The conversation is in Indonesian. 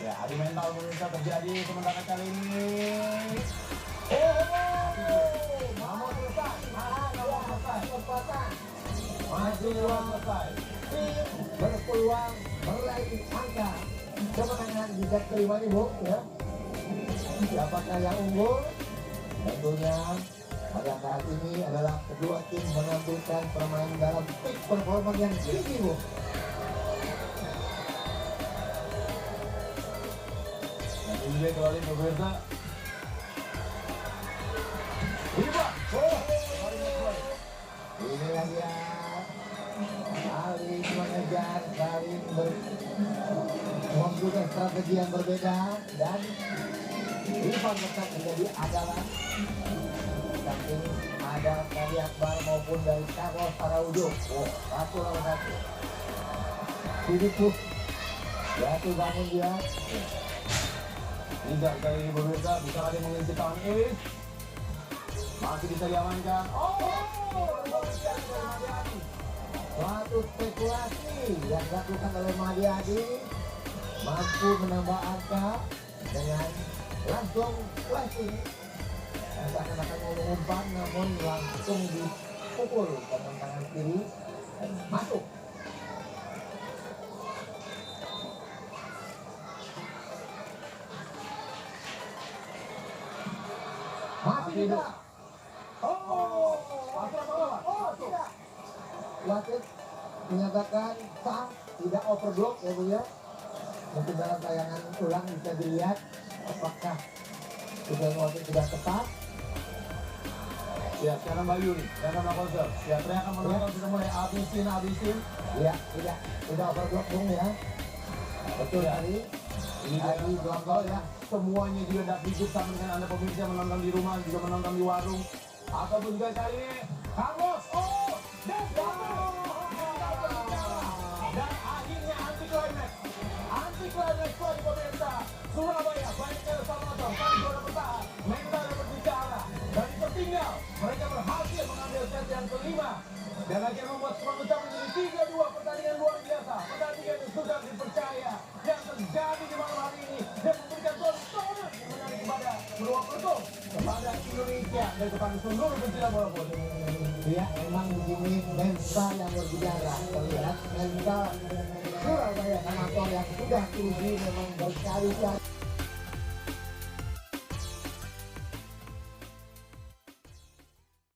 Ya, adu mental pemirsa terjadi sementara kali ini. Namun selesai. Masih selesai. Tim berpeluang meraih angka kemenangan di set kelima ini, Bu, ya. Siapakah yang unggul? Tentunya pada saat ini adalah kedua tim menampilkan permain dalam peak performa yang tinggi, Bu. Ini kembali pemirsa. Inilah dia, saling mengejar, saling membuat strategi yang berbeda, dan Ivan tetap menjadi andalan. Saking ada Kali Akbar maupun dari Carlos Araujo. Oh, 1-1. Hidup jatuh bangun dia. Tidak kali ini pemirsa, bisa ada yang mengisi tangan Is. Masih bisa diamankan. Suatu spekulasi yang dilakukan oleh Madiadi mampu menambah angka dengan langsung flashing. Seakan-akan mau mengumpan namun langsung dipukul dengan tangan kiri dan masuk. Masih tidak. Tidak. Wasit menyatakan sah, tidak overblock, ya Bu, ya. Mungkin dalam tayangan ulang bisa dilihat apakah wasit sudah tepat. Ya, sekarang Bayu nih, sekarang melakukan serve. Ya, teriakan menonton sudah mulai habisin. Ya, tidak overblock, Bung, ya. Betul Ya. tadi. Ini dari belakang ya. Semuanya juga tidak hidup sama dengan Anda pemirsa yang menonton di rumah, juga menonton di warung. Ataupun juga kali ini, Carlos. Dan akhirnya anti climax bagi pemirsa Surabaya. Baik El Salvador, kali sudah bertahan, mental yang berbicara. Dari tertinggal, mereka berhasil mengambil set yang kelima. Dan akhirnya membuat skor pecah menjadi 3-2. Pertandingan luar biasa. Pertandingan yang sudah dipercaya yang terjadi di malam hari ini dan memberikan tontonan yang menarik kepada kedua penuh kepada Indonesia dan kepada seluruh pecinta bola voli. Ya, memang di sini mental yang berbicara. Terlihat mental Surabaya Amator yang sudah teruji memang berkali-kali